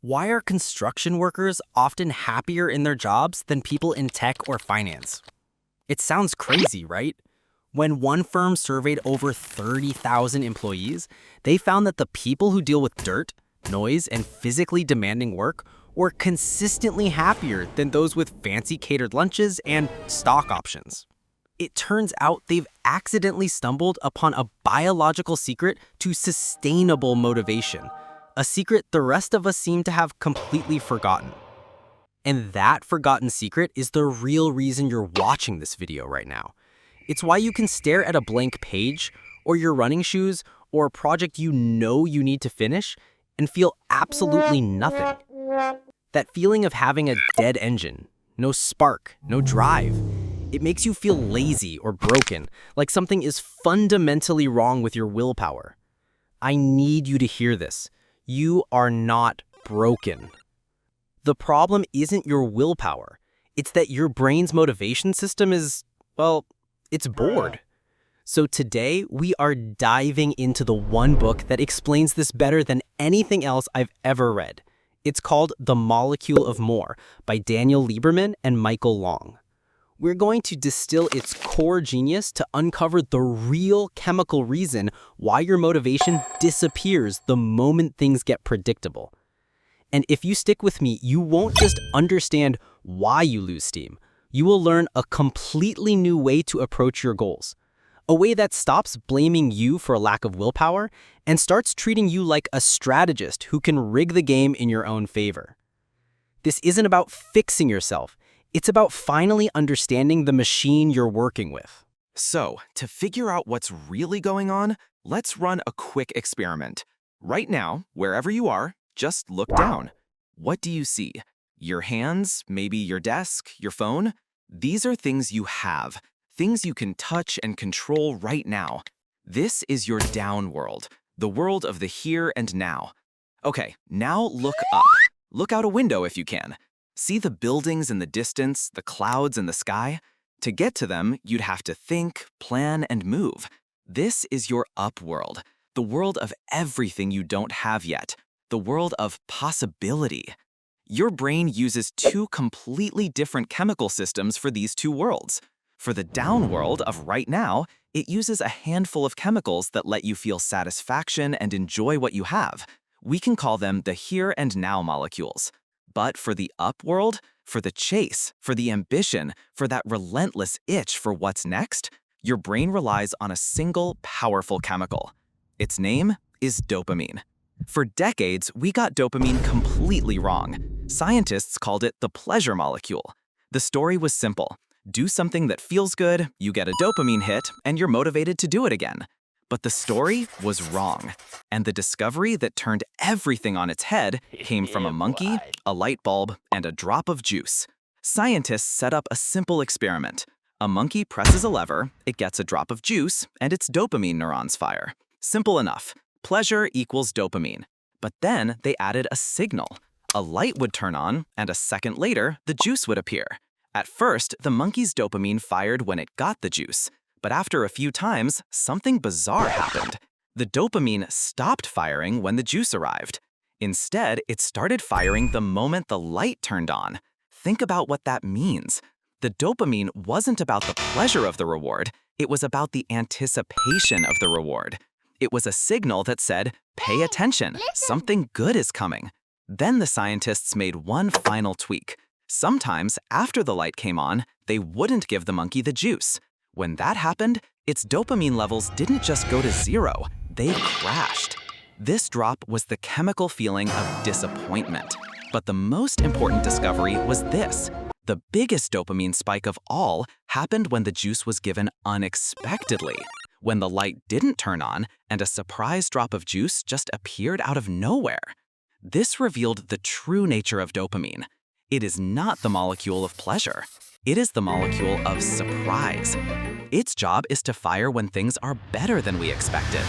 Why are construction workers often happier in their jobs than people in tech or finance? It sounds crazy, right? When one firm surveyed over 30,000 employees, they found that the people who deal with dirt, noise, and physically demanding work were consistently happier than those with fancy catered lunches and stock options. It turns out they've accidentally stumbled upon a biological secret to sustainable motivation, a secret the rest of us seem to have completely forgotten. And that forgotten secret is the real reason you're watching this video right now. It's why you can stare at a blank page, or your running shoes, or a project you know you need to finish, and feel absolutely nothing. That feeling of having a dead engine, no spark, no drive. It makes you feel lazy or broken, like something is fundamentally wrong with your willpower. I need you to hear this. You are not broken. The problem isn't your willpower. It's that your brain's motivation system is, well, it's bored. So today, we are diving into the one book that explains this better than anything else I've ever read. It's called The Molecule of More by Daniel Lieberman and Michael Long. We're going to distill its core genius to uncover the real chemical reason why your motivation disappears the moment things get predictable. And if you stick with me, you won't just understand why you lose steam. You will learn a completely new way to approach your goals. A way that stops blaming you for a lack of willpower and starts treating you like a strategist who can rig the game in your own favor. This isn't about fixing yourself. It's about finally understanding the machine you're working with. So, to figure out what's really going on, let's run a quick experiment. Right now, wherever you are, just look down. What do you see? Your hands, maybe your desk, your phone? These are things you have, things you can touch and control right now. This is your down world, the world of the here and now. Okay, now look up. Look out a window if you can. See the buildings in the distance, the clouds in the sky? To get to them, you'd have to think, plan, and move. This is your up world, the world of everything you don't have yet, the world of possibility. Your brain uses two completely different chemical systems for these two worlds. For the down world of right now, it uses a handful of chemicals that let you feel satisfaction and enjoy what you have. We can call them the here and now molecules. But for the up world, for the chase, for the ambition, for that relentless itch for what's next, your brain relies on a single powerful chemical. Its name is dopamine. For decades, we got dopamine completely wrong. Scientists called it the pleasure molecule. The story was simple. Do something that feels good, you get a dopamine hit, and you're motivated to do it again. But the story was wrong, and the discovery that turned everything on its head came from a monkey, a light bulb, and a drop of juice. Scientists set up a simple experiment. A monkey presses a lever, it gets a drop of juice, and its dopamine neurons fire. Simple enough. Pleasure equals dopamine. But then they added a signal. A light would turn on, and a second later, the juice would appear. At first, the monkey's dopamine fired when it got the juice. But after a few times, something bizarre happened. The dopamine stopped firing when the juice arrived. Instead, it started firing the moment the light turned on. Think about what that means. The dopamine wasn't about the pleasure of the reward, it was about the anticipation of the reward. It was a signal that said, pay attention, something good is coming. Then the scientists made one final tweak. Sometimes, after the light came on, they wouldn't give the monkey the juice. When that happened, its dopamine levels didn't just go to zero, they crashed. This drop was the chemical feeling of disappointment. But the most important discovery was this. The biggest dopamine spike of all happened when the juice was given unexpectedly, when the light didn't turn on and a surprise drop of juice just appeared out of nowhere. This revealed the true nature of dopamine. It is not the molecule of pleasure. It is the molecule of surprise. Its job is to fire when things are better than we expected,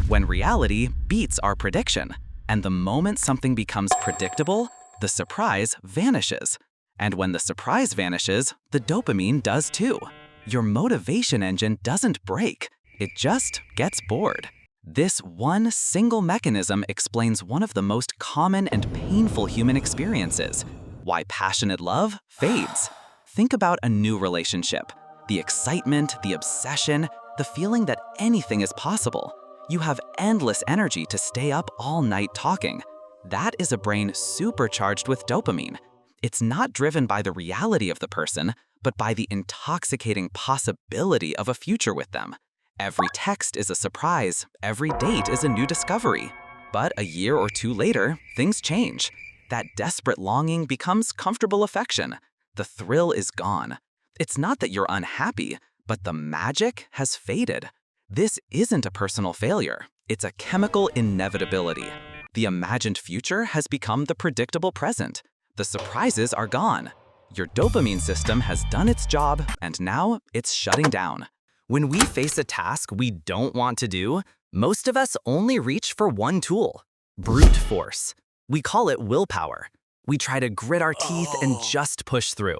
when reality beats our prediction. And the moment something becomes predictable, the surprise vanishes. And when the surprise vanishes, the dopamine does too. Your motivation engine doesn't break. It just gets bored. This one single mechanism explains one of the most common and painful human experiences: why passionate love fades. Think about a new relationship. The excitement, the obsession, the feeling that anything is possible. You have endless energy to stay up all night talking. That is a brain supercharged with dopamine. It's not driven by the reality of the person, but by the intoxicating possibility of a future with them. Every text is a surprise, every date is a new discovery. But a year or two later, things change. That desperate longing becomes comfortable affection. The thrill is gone. It's not that you're unhappy, but the magic has faded. This isn't a personal failure. It's a chemical inevitability. The imagined future has become the predictable present. The surprises are gone. Your dopamine system has done its job, and now it's shutting down. When we face a task we don't want to do, most of us only reach for one tool: brute force. We call it willpower. We try to grit our teeth and just push through.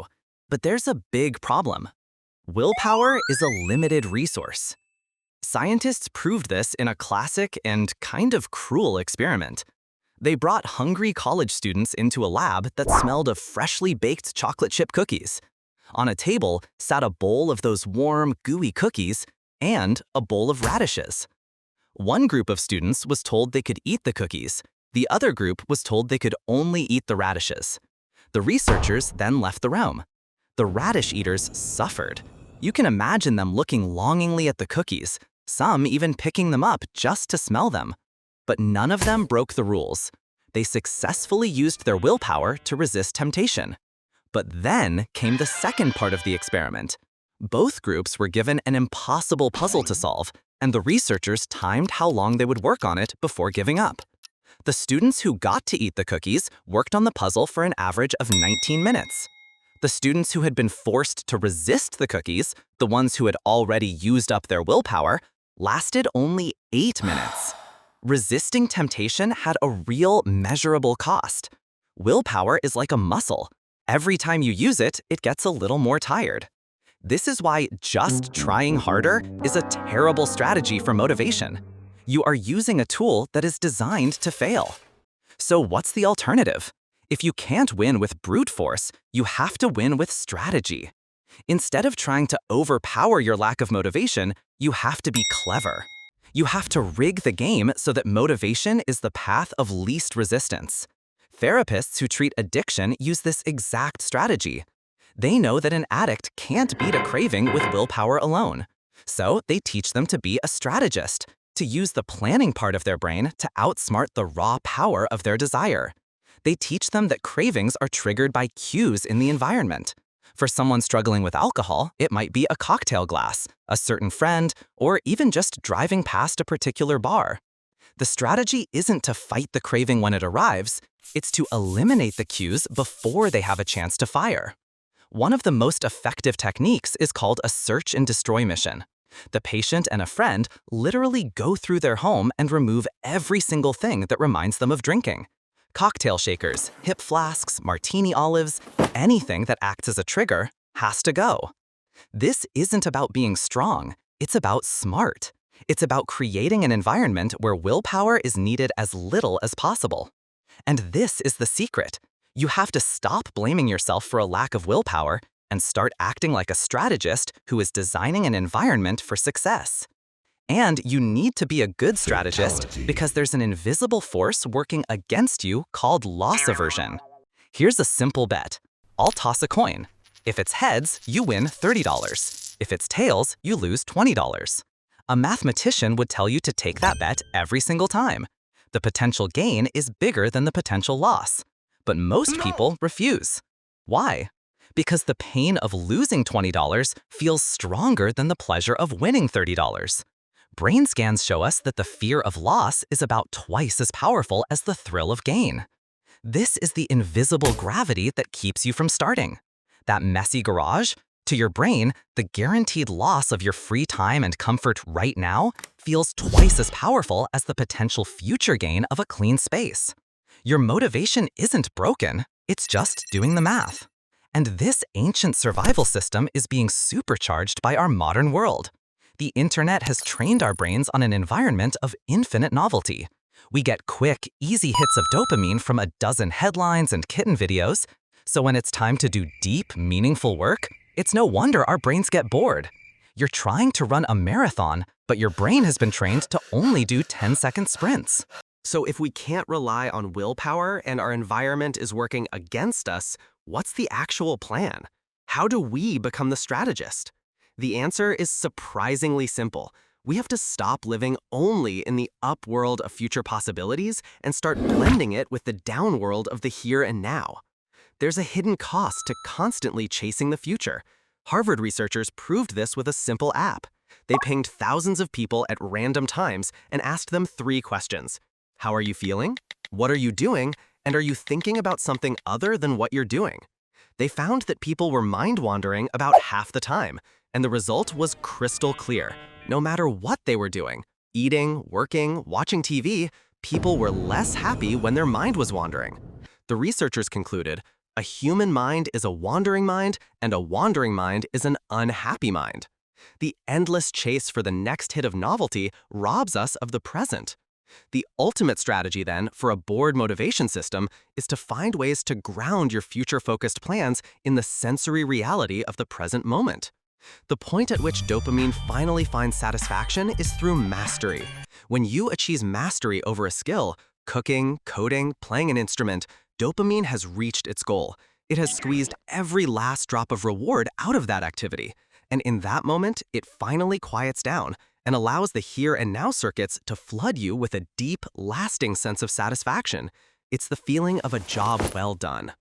But there's a big problem. Willpower is a limited resource. Scientists proved this in a classic and kind of cruel experiment. They brought hungry college students into a lab that smelled of freshly baked chocolate chip cookies. On a table sat a bowl of those warm, gooey cookies and a bowl of radishes. One group of students was told they could eat the cookies. The other group was told they could only eat the radishes. The researchers then left the room. The radish eaters suffered. You can imagine them looking longingly at the cookies, some even picking them up just to smell them. But none of them broke the rules. They successfully used their willpower to resist temptation. But then came the second part of the experiment. Both groups were given an impossible puzzle to solve, and the researchers timed how long they would work on it before giving up. The students who got to eat the cookies worked on the puzzle for an average of 19 minutes. The students who had been forced to resist the cookies, the ones who had already used up their willpower, lasted only 8 minutes. Resisting temptation had a real, measurable cost. Willpower is like a muscle. Every time you use it, it gets a little more tired. This is why just trying harder is a terrible strategy for motivation. You are using a tool that is designed to fail. So what's the alternative? If you can't win with brute force, you have to win with strategy. Instead of trying to overpower your lack of motivation, you have to be clever. You have to rig the game so that motivation is the path of least resistance. Therapists who treat addiction use this exact strategy. They know that an addict can't beat a craving with willpower alone. So they teach them to be a strategist, to use the planning part of their brain to outsmart the raw power of their desire. They teach them that cravings are triggered by cues in the environment. For someone struggling with alcohol, it might be a cocktail glass, a certain friend, or even just driving past a particular bar. The strategy isn't to fight the craving when it arrives, it's to eliminate the cues before they have a chance to fire. One of the most effective techniques is called a search and destroy mission. The patient and a friend literally go through their home and remove every single thing that reminds them of drinking. Cocktail shakers, hip flasks, martini olives, anything that acts as a trigger has to go. This isn't about being strong, it's about smart. It's about creating an environment where willpower is needed as little as possible. And this is the secret. You have to stop blaming yourself for a lack of willpower and start acting like a strategist who is designing an environment for success. And you need to be a good strategist because there's an invisible force working against you called loss aversion. Here's a simple bet. I'll toss a coin. If it's heads, you win $30. If it's tails, you lose $20. A mathematician would tell you to take that bet every single time. The potential gain is bigger than the potential loss. But most people refuse. Why? Because the pain of losing $20 feels stronger than the pleasure of winning $30. Brain scans show us that the fear of loss is about twice as powerful as the thrill of gain. This is the invisible gravity that keeps you from starting. That messy garage? To your brain, the guaranteed loss of your free time and comfort right now feels twice as powerful as the potential future gain of a clean space. Your motivation isn't broken, it's just doing the math. And this ancient survival system is being supercharged by our modern world. The internet has trained our brains on an environment of infinite novelty. We get quick, easy hits of dopamine from a dozen headlines and kitten videos, so when it's time to do deep, meaningful work, it's no wonder our brains get bored. You're trying to run a marathon, but your brain has been trained to only do 10-second sprints. So if we can't rely on willpower and our environment is working against us, what's the actual plan? How do we become the strategist? The answer is surprisingly simple. We have to stop living only in the up world of future possibilities and start blending it with the down world of the here and now. There's a hidden cost to constantly chasing the future. Harvard researchers proved this with a simple app. They pinged thousands of people at random times and asked them 3 questions. How are you feeling? What are you doing? And are you thinking about something other than what you're doing? They found that people were mind-wandering about half the time, and the result was crystal clear. No matter what they were doing, eating, working, watching TV, people were less happy when their mind was wandering. The researchers concluded, a human mind is a wandering mind, and a wandering mind is an unhappy mind. The endless chase for the next hit of novelty robs us of the present. The ultimate strategy, then, for a bored motivation system is to find ways to ground your future-focused plans in the sensory reality of the present moment. The point at which dopamine finally finds satisfaction is through mastery. When you achieve mastery over a skill, cooking, coding, playing an instrument, dopamine has reached its goal. It has squeezed every last drop of reward out of that activity. And in that moment, it finally quiets down and allows the here and now circuits to flood you with a deep, lasting sense of satisfaction. It's the feeling of a job well done.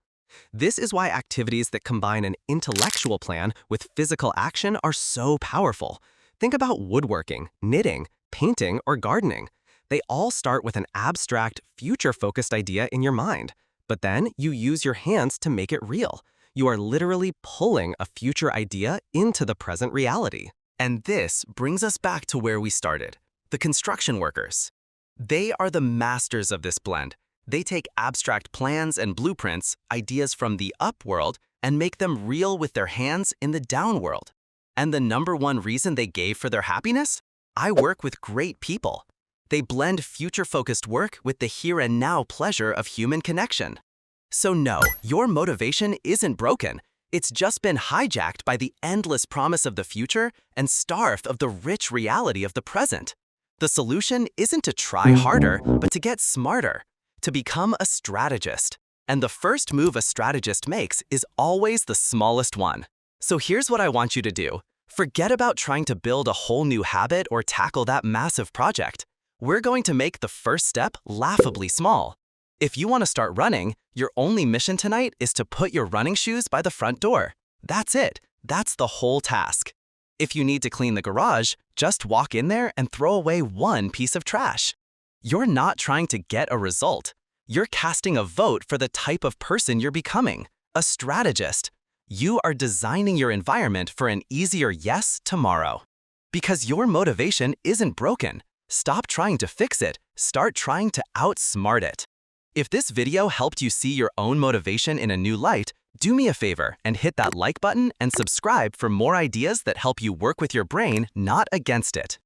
This is why activities that combine an intellectual plan with physical action are so powerful. Think about woodworking, knitting, painting, or gardening. They all start with an abstract, future-focused idea in your mind, but then you use your hands to make it real. You are literally pulling a future idea into the present reality. And this brings us back to where we started, the construction workers. They are the masters of this blend. They take abstract plans and blueprints, ideas from the up world, and make them real with their hands in the down world. And the #1 reason they gave for their happiness? I work with great people. They blend future-focused work with the here and now pleasure of human connection. So no, your motivation isn't broken. It's just been hijacked by the endless promise of the future and starved of the rich reality of the present. The solution isn't to try harder, but to get smarter, to become a strategist. And the first move a strategist makes is always the smallest one. So here's what I want you to do. Forget about trying to build a whole new habit or tackle that massive project. We're going to make the first step laughably small. If you want to start running, your only mission tonight is to put your running shoes by the front door. That's it. That's the whole task. If you need to clean the garage, just walk in there and throw away 1 piece of trash. You're not trying to get a result. You're casting a vote for the type of person you're becoming, a strategist. You are designing your environment for an easier yes tomorrow. Because your motivation isn't broken. Stop trying to fix it. Start trying to outsmart it. If this video helped you see your own motivation in a new light, do me a favor and hit that like button and subscribe for more ideas that help you work with your brain, not against it.